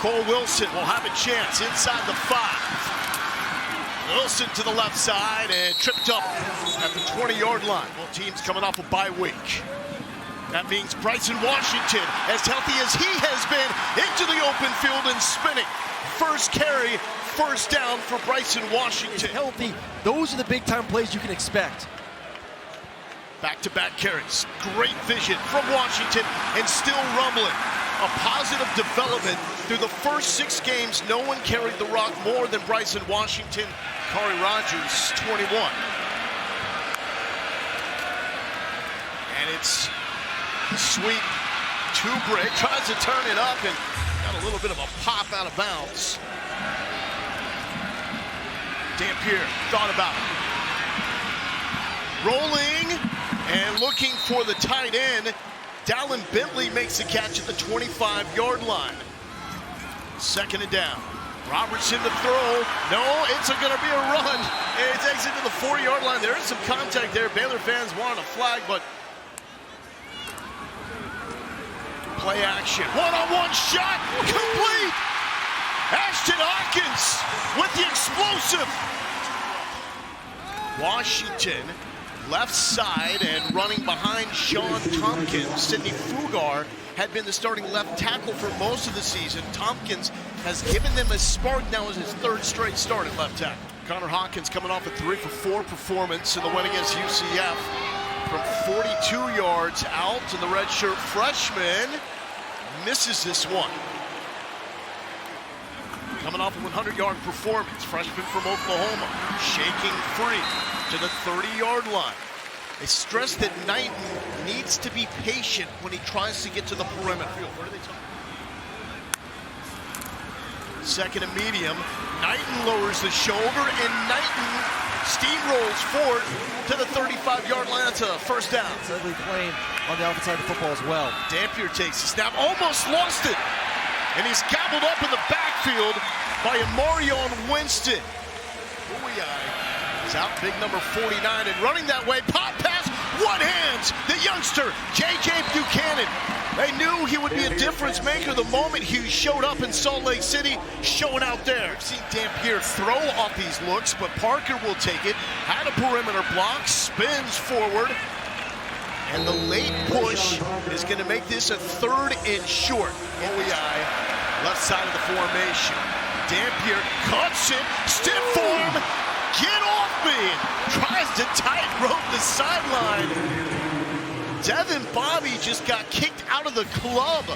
Cole Wilson will have a chance inside the 5. Wilson to the left side and tripped up at the 20-yard line. Both teams coming off a bye week. That means Bryson Washington, as healthy as he has been, into the open field and spinning. First carry, first down for Bryson Washington. Healthy. Those are the big-time plays you can expect. Back-to-back carries. Great vision from Washington and still rumbling. A positive development through the first 6 games. No one carried the rock more than Bryson Washington. Kari Rogers, 21. And it's sweep to Brick. Tries to turn it up and got a little bit of a pop out of bounds. Dampier thought about it. Rolling and looking for the tight end. Dallin Bentley makes the catch at the 25-yard line. Second and down. Robertson to throw. No, it's going to be a run. It's exit to the 4-yard line. There is some contact there. Baylor fans wanted a flag, but play action. One-on-one shot. Complete. Ashton Hawkins with the explosive. Washington left side and running behind Sean Tompkins. Sidney Fugar had been the starting left tackle for most of the season. Tompkins has given them a spark now as his 3rd straight start at left tackle. Connor Hawkins coming off a 3-for-4 performance in the win against UCF from 42 yards out, and the redshirt freshman misses this one. Coming off a 100-yard performance, freshman from Oklahoma, shaking free to the 30-yard line. They stress that Knighton needs to be patient when he tries to get to the perimeter. What are they talking about? Second and medium, Knighton lowers the shoulder, and Knighton steamrolls forward to the 35-yard line. That's a first down. It's ugly playing on the offensive side of the football as well. Dampier takes the snap, almost lost it. And he's gobbled up in the backfield by Amarion Winston. He's out big number 49 and running that way. Pop pass, one hands, the youngster, J.J. Buchanan. They knew he would be a difference maker the moment he showed up in Salt Lake City, showing out there. I've seen Dampier throw off these looks, but Parker will take it. Had a perimeter block, spins forward. And the late push is going to make this a 3rd and short. Left side of the formation. Dampier cuts it, stiff form, get off me. Tries to tightrope the sideline. Devin Bobby just got kicked out of the club.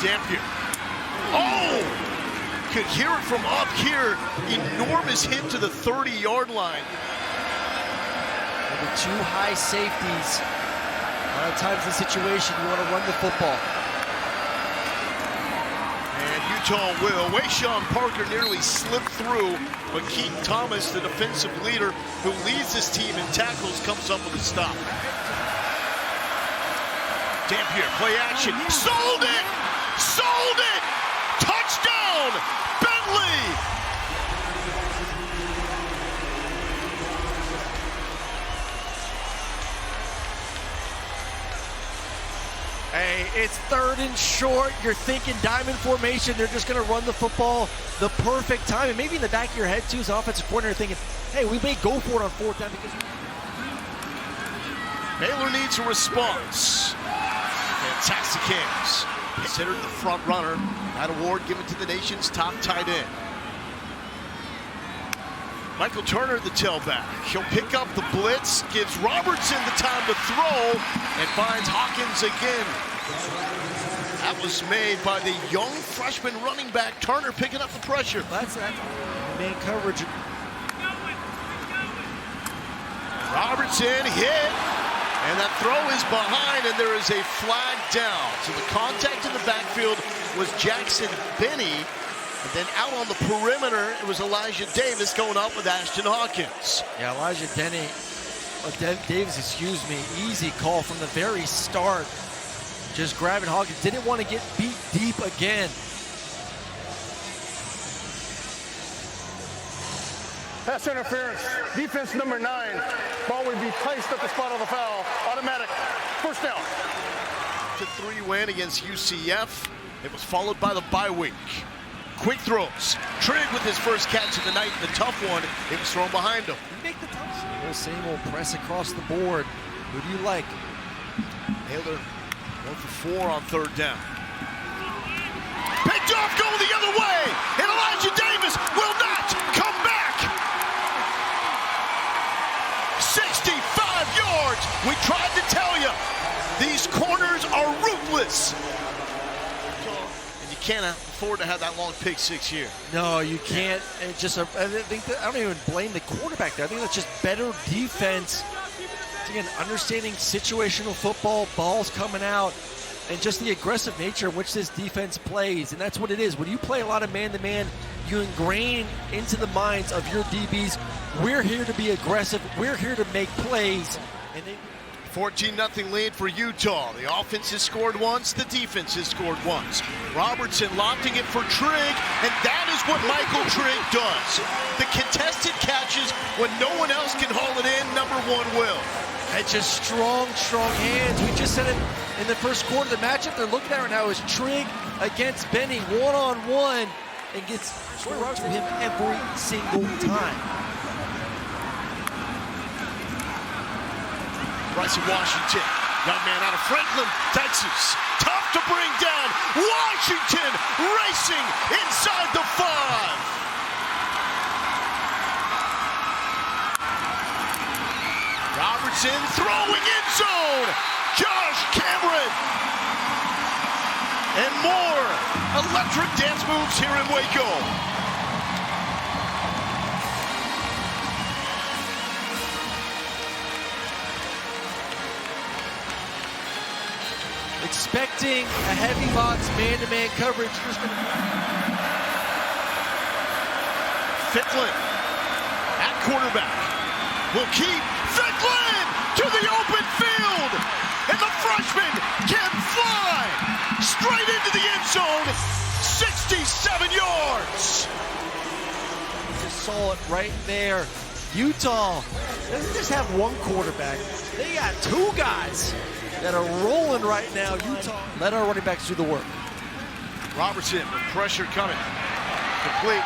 Dampier. Oh! Could hear it from up here. Enormous hit to the 30-yard line. The 2 high safeties. A lot of times in the situation, you want to run the football. And Utah will. Wayshawn Parker nearly slipped through, but Keaton Thomas, the defensive leader who leads this team in tackles, comes up with a stop. Dampier, play action. Sold it! Sold it! Touchdown! Bentley! Hey, it's 3rd and short. You're thinking diamond formation. They're just going to run the football the perfect time. And maybe in the back of your head, too, as an offensive coordinator, thinking, hey, we may go for it on 4th down because Baylor needs a response. Fantastic hands. Considered the front runner. That award given to the nation's top tight end. Michael Turner, the tailback. He'll pick up the blitz, gives Robertson the time to throw, and finds Hawkins again. That was made by the young freshman running back, Turner, picking up the pressure. That's that man coverage. Robertson hit, and that throw is behind, and there is a flag down. So the contact in the backfield was Jackson Benny. And then out on the perimeter, it was Elijah Davis going up with Ashton Hawkins. Yeah, Elijah Davis, excuse me, easy call from the very start. Just grabbing Hawkins, didn't want to get beat deep again. Pass interference, defense number 9. Ball would be placed at the spot of the foul, automatic, first down. 5-3 win against UCF. It was followed by the bye week. Quick throws. Trigg with his first catch of the night. The tough one, it was thrown behind him. You make the tough. Same old press across the board. Who do you like? Baylor 1 for 4 on third down. Picked off, going the other way, and Elijah Davis will not come back. 65 yards. We tried to tell you, these corners are ruthless. And you can't afford to have that long pick six here. No, you can't. And just, I don't even blame the quarterback there. I think that's just better defense. Again, understanding situational football, balls coming out, and just the aggressive nature in which this defense plays. And that's what it is. When you play a lot of man-to-man, you ingrain into the minds of your DBs, we're here to be aggressive, we're here to make plays. And 14-0 lead for Utah. The offense has scored once, the defense has scored once. Robertson lofting it for Trigg, and that is what Michael Trigg does. The contested catches when no one else can haul it in, number one will. It's just strong hands. We just said it in the first quarter. The matchup they're looking at right now is Trigg against Benny, one-on-one, and gets short runs from him every single time. Bryson Washington, young man out of Franklin, Texas. Tough to bring down. Washington racing inside the 5. Robertson throwing in zone. Josh Cameron. And more electric dance moves here in Waco. Expecting a heavy box man-to-man coverage. Ficklin at quarterback will keep Ficklin to the open field, and the freshman can fly straight into the end zone, 67 yards. Just saw it right there. Utah doesn't just have one quarterback, they got two guys that are rolling right now. Utah, let our running backs do the work. Robertson with pressure coming. Complete.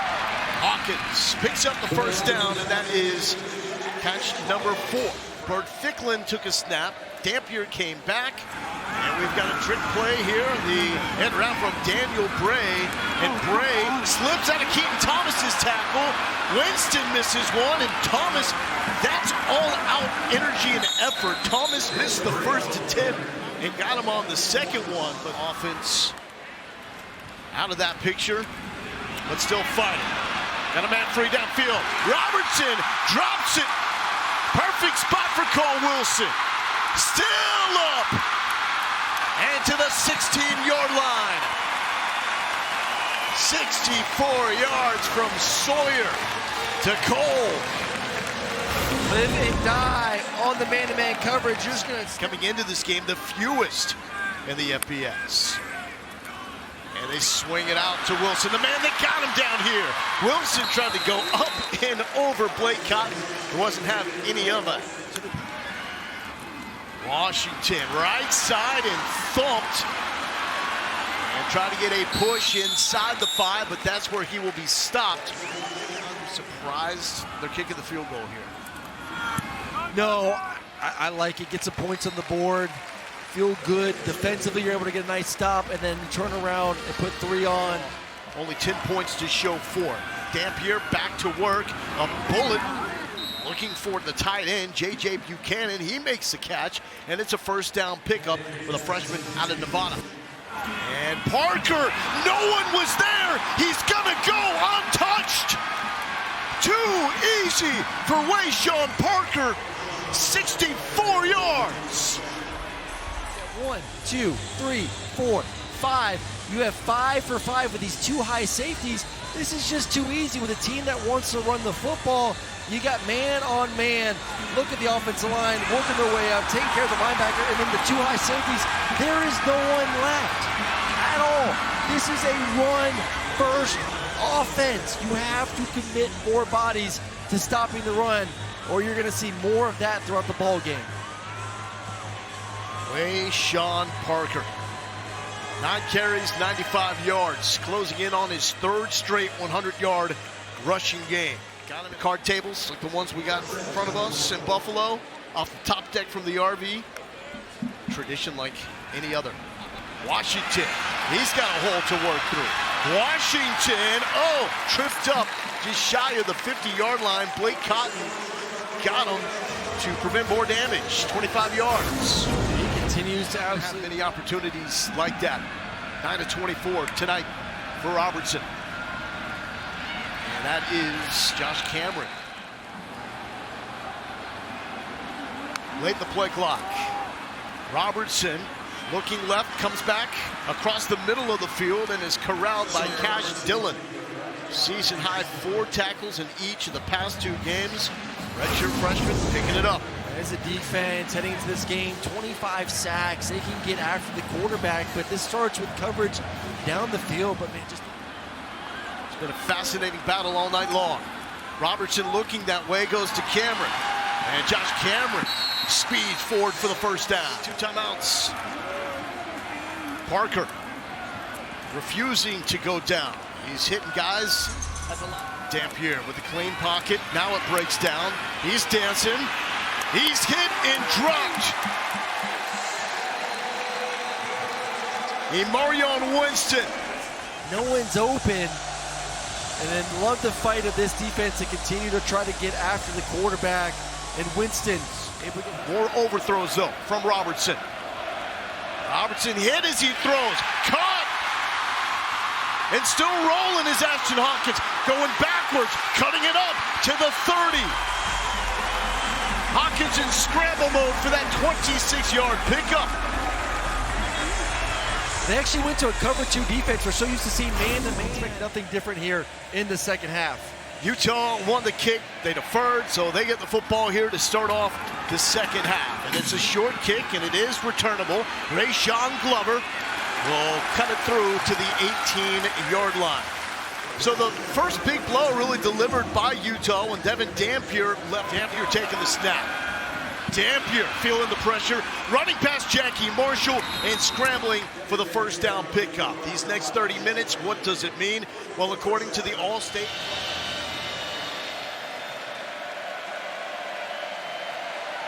Hawkins picks up the first down, and that is catch number 4. Bert Ficklin took a snap. Dampier came back, and we've got a trick play here. The end route from Daniel Bray, and Bray slips out of Keaton Thomas's tackle. Winston misses one, and Thomas, that's all-out energy and effort. Thomas missed the first attempt and got him on the second one, but offense out of that picture, but still fighting. Got a man free downfield. Robertson drops it. Perfect spot for Cole Wilson. Still up. And to the 16-yard line. 64 yards from Sawyer to Cole. Live and die on the man-to-man coverage. You're just gonna... Coming into this game, the fewest in the FBS. And they swing it out to Wilson, the man that got him down here. Wilson tried to go up and over Blake Cotton. He wasn't having any of it. Washington, right side, and thumped. And tried to get a push inside the 5, but that's where he will be stopped. I'm surprised they're kicking the field goal here. No, I like it. Get some points on the board. Feel good. Defensively, you're able to get a nice stop, and then turn around and put 3 on. Only 10 points to show for. Dampier back to work. A bullet looking for the tight end, J.J. Buchanan. He makes the catch, and it's a first down pickup for the freshman out of Nevada. And Parker, no one was there. He's gonna go untouched. Too easy for Wayshawn Parker. 64 yards. 1, 2, 3, 4, 5. You have 5 for 5 with these 2 high safeties. This is just too easy with a team that wants to run the football. You got man on man. Look at the offensive line, working their way up, taking care of the linebacker, and then the 2 high safeties. There is no one left at all. This is a run-first offense. You have to commit more bodies to stopping the run, or you're going to see more of that throughout the ball game. Wayshawn Parker 9 carries, 95 yards, closing in on his third straight 100-yard rushing game. Got him card tables like the ones we got in front of us in Buffalo, off the top deck from the RV. Tradition like any other. Washington, he's got a hole to work through. Washington, tripped up just shy of the 50-yard line. Blake Cotton got him to prevent more damage, 25 yards. He continues to Have many opportunities like that. 9-24 tonight for Robertson. And that is Josh Cameron. Late in the play clock. Robertson looking left, comes back across the middle of the field and is corralled by Cash Dillon. Season high 4 tackles in each of the past 2 games. Redshirt freshman picking it up. As a defense heading into this game, 25 sacks. They can get after the quarterback, but this starts with coverage down the field. But man, just it's been a fascinating battle all night long. Robertson looking that way, goes to Cameron. And Josh Cameron speeds forward for the first down. 2 timeouts. Parker refusing to go down. He's hitting guys at the line. Dampier with a clean pocket. Now it breaks down. He's dancing. He's hit and dropped. Emarion Winston. no one's open. And then love the fight of this defense to continue to try to get after the quarterback. And Winston able to get more overthrows though from Robertson. Robertson hit as he throws. Caught! And still rolling is Ashton Hawkins. Going backwards, cutting it up to the 30. Hawkins in scramble mode for that 26-yard pickup. They actually went to a cover 2 defense. We're so used to seeing man-to-man. Expect nothing different here in the second half. Utah won the kick. They deferred, so they get the football here to start off the second half. And it's a short kick, and it is returnable. Rayshawn Glover will cut it through to the 18-yard line. So the first big blow really delivered by Utah when Devin Dampier left. Dampier taking the snap. Dampier feeling the pressure, running past Jackie Marshall and scrambling for the first down pickup. These next 30 minutes, what does it mean? Well, according to the All-State,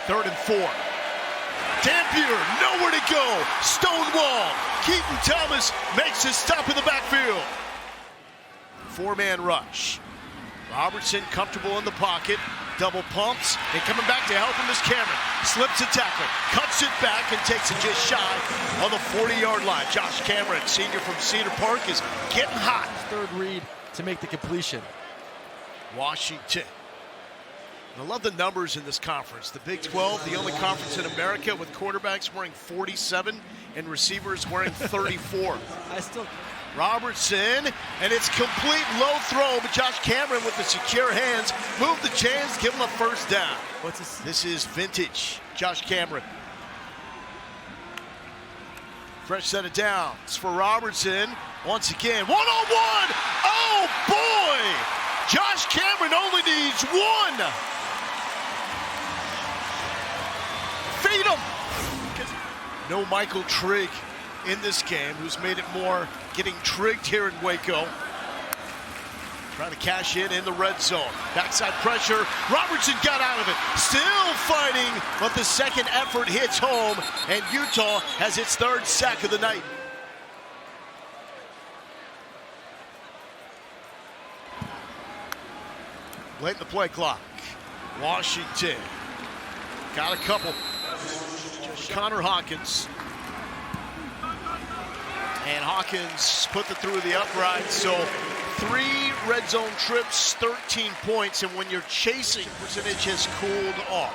third and 4. Dampier, nowhere to go. Stonewall. Keaton Thomas makes his stop in the backfield. 4-man rush. Robertson comfortable in the pocket. Double pumps, and coming back to help him is Cameron. Slips a tackle, cuts it back, and takes it just shy on the 40-yard line. Josh Cameron, senior from Cedar Park, is getting hot. Third read to make the completion. Washington. I love the numbers in this conference. The Big 12, the only conference in America with quarterbacks wearing 47 and receivers wearing 34. Robertson, and it's complete low throw, but Josh Cameron with the secure hands moved the chains, give him a first down. What's this? This is vintage Josh Cameron. Fresh set of downs for Robertson. Once again, one-on-one. Oh, boy! Josh Cameron only needs one. Feed him. No Michael Trigg in this game, who's made it more getting trigged here in Waco. Trying to cash in the red zone. Backside pressure. Robertson got out of it. Still fighting, but the second effort hits home, and Utah has its third sack of the night. Late in the play clock. Washington got a couple. Connor Hawkins. And Hawkins put it through the upright. So 3 red zone trips, 13 points. And when you're chasing, percentage has cooled off.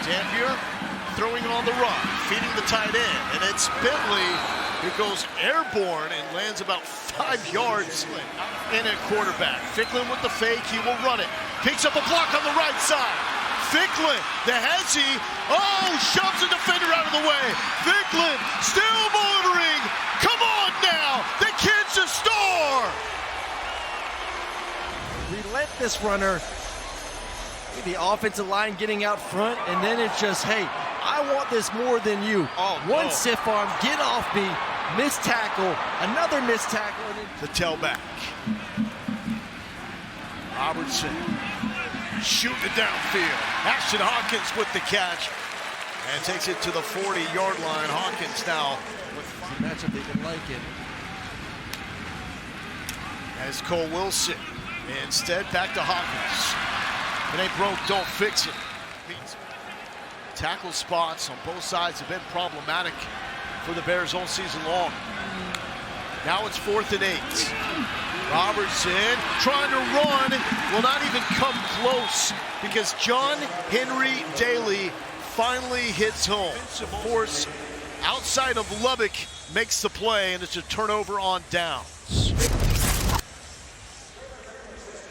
Dampier throwing on the run, feeding the tight end. And it's Bentley who goes airborne and lands about 5 yards in at quarterback. Ficklin with the fake, he will run it. Picks up a block on the right side. Ficklin, the hezzy, shoves a defender out of the way. Ficklin still motoring. Come on now, the kid's a star. Relentless runner. The offensive line getting out front, and then it's just, hey, I want this more than you. Oh, One no. stiff arm, get off me, missed tackle, another missed tackle. And then The tailback. Robertson shooting it downfield. Ashton Hawkins with the catch and takes it to the 40-yard line. Hawkins now with the matchup they've been liking. as Cole Wilson. Instead, back to Hawkins. If it ain't broke, don't fix it. Tackle spots on both sides have been problematic for the Bears all season long. Now it's 4th and 8. Robertson trying to run, will not even come close because John Henry Daly finally hits home. Of course, outside of Lubbock makes the play, and it's a turnover on downs.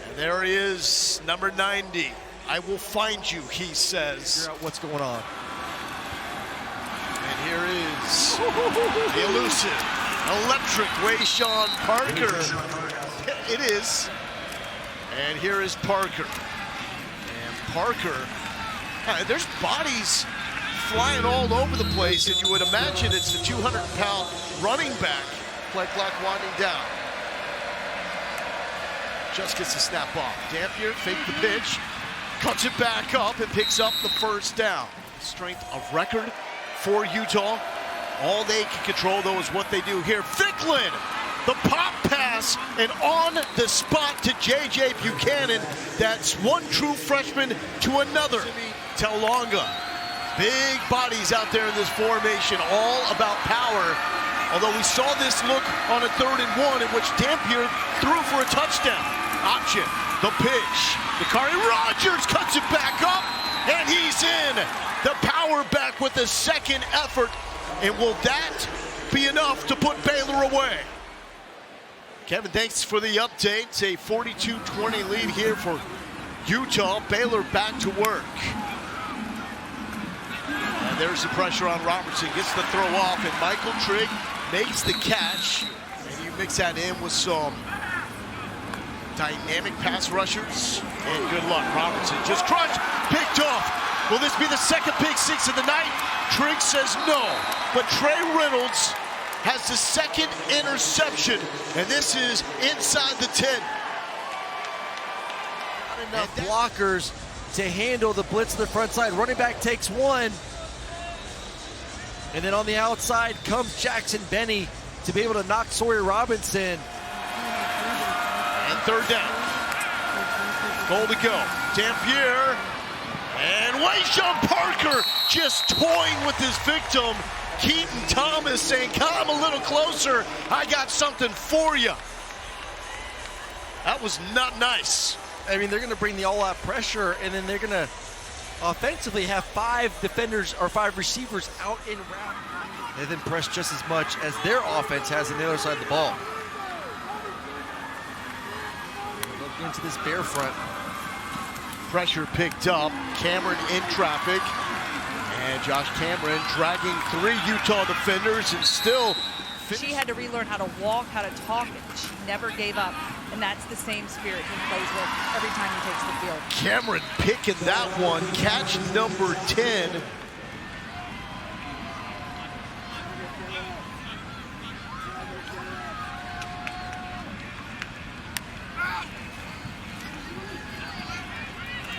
And there he is, number 90. I will find you, he says. Figure out what's going on. And here is the elusive, electric Wayshawn Parker. It is. And here is Parker. And Parker, there's bodies flying all over the place, and you would imagine it's the 200-pound running back. Play clock winding down. Just gets the snap off. Dampier fake the pitch, cuts it back up, and picks up the first down. Strength of record for Utah. All they can control, though, is what they do here. Ficklin, the pop pass, and on the spot to J.J. Buchanan. That's one true freshman to another. Telonga. Big bodies out there in this formation, all about power. Although we saw this look on a 3rd and 1 in which Dampier threw for a touchdown. Option, the pitch. Dakari Rogers cuts it back up, and he's in. The power back with the second effort. And will that be enough to put Baylor away? Kevin, thanks for the update. It's a 42-20 lead here for Utah. Baylor back to work. And there's the pressure on Robertson. Gets the throw off, and Michael Trigg makes the catch. And you mix that in with some dynamic pass rushers. And good luck. Robertson just crushed, picked off. Will this be the second pick six of the night? Trigg says no, but Trey Reynolds has the second interception, and this is inside the 10. Not enough blockers to handle the blitz to the front side. Running back takes one. And then on the outside comes Jackson Benny to be able to knock Sawyer Robinson. And 3rd down. Goal to go. Dampier. And Wayshawn Parker just toying with his victim. Keaton Thomas saying, come a little closer. I got something for you. That was not nice. I mean, they're going to bring the all-out pressure, and then they're going to offensively have 5 defenders or 5 receivers out in route. They then press just as much as their offense has on the other side of the ball. Look into this Bear front. Pressure picked up. Cameron in traffic. And Josh Cameron dragging 3 Utah defenders and still. She had to relearn how to walk, how to talk, and she never gave up. And that's the same spirit he plays with every time he takes the field. Cameron picking that one. Catch number 10.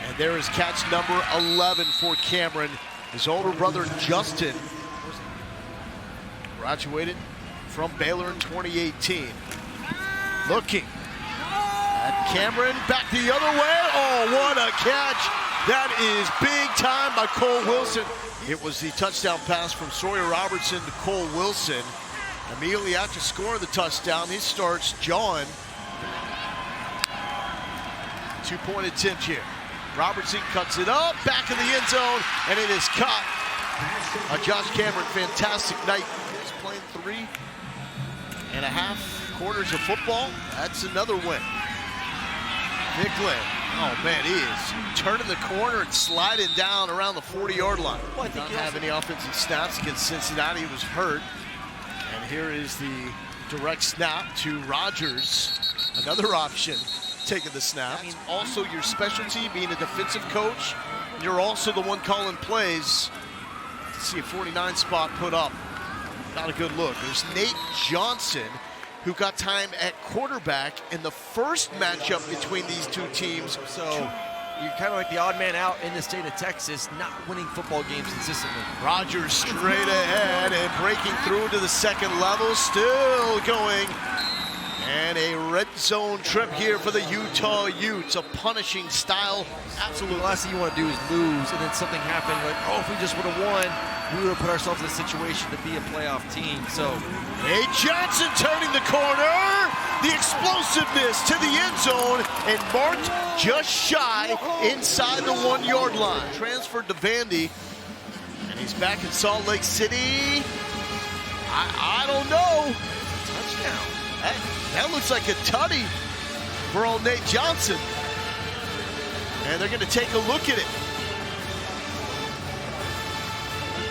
And there is catch number 11 for Cameron. His older brother, Justin, graduated from Baylor in 2018. Looking at Cameron, back the other way. Oh, what a catch. That is big time by Cole Wilson. It was the touchdown pass from Sawyer Robertson to Cole Wilson. Immediately after scoring the touchdown, he starts John. 2-point attempt here. Robertson cuts it up, back in the end zone, and it is caught. Josh Cameron, fantastic night. He's playing 3.5 quarters of football. That's another win. Ficklin, oh man, he is turning the corner and sliding down around the 40-yard line. Well, I think Didn't have any offensive snaps against Cincinnati. He was hurt. And here is the direct snap to Rogers. Another option. Taking the snap. I mean, also your specialty being a defensive coach, you're also the one calling plays. See a 49 spot put up. Not a good look. There's Nate Johnson, who got time at quarterback in the first matchup between these two teams. So you're kind of like the odd man out in the state of Texas, not winning football games consistently. Rodgers straight ahead and breaking through to the second level, still going. And a red zone trip here for the Utah Utes, a punishing style. Absolutely. The last thing you want to do is lose, and then something happened like, oh, if we just would have won, we would have put ourselves in a situation to be a playoff team. So Nate Johnson turning the corner, the explosiveness to the end zone, and marked just shy inside the 1 yard line. Transferred to Vandy, and he's back in Salt Lake City. I don't know. touchdown. That looks like a tutty for old Nate Johnson. And they're going to take a look at it.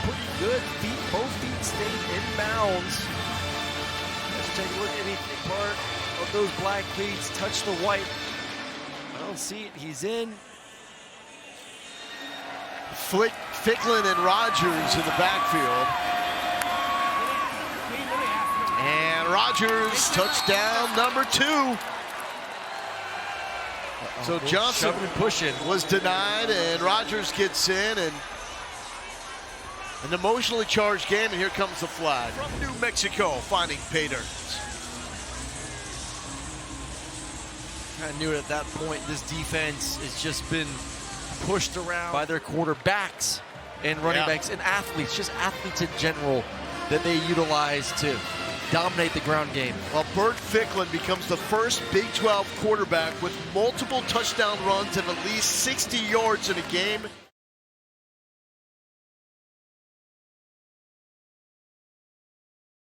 Pretty good feet. Both feet stayed in bounds. Let's take a look at any part of those black cleats touch the white. I don't see it. He's in. Ficklin and Rodgers in the backfield. And Rodgers, touchdown number 2. So Johnson was denied, and Rodgers gets in, and an emotionally charged game, and here comes the flag. From New Mexico, finding pay dirt. Kind of knew it at that point. This defense has just been pushed around by their quarterbacks and running backs and athletes, just athletes in general, that they utilize to dominate the ground game. Well, Bert Ficklin becomes the first Big 12 quarterback with multiple touchdown runs of at least 60 yards in a game.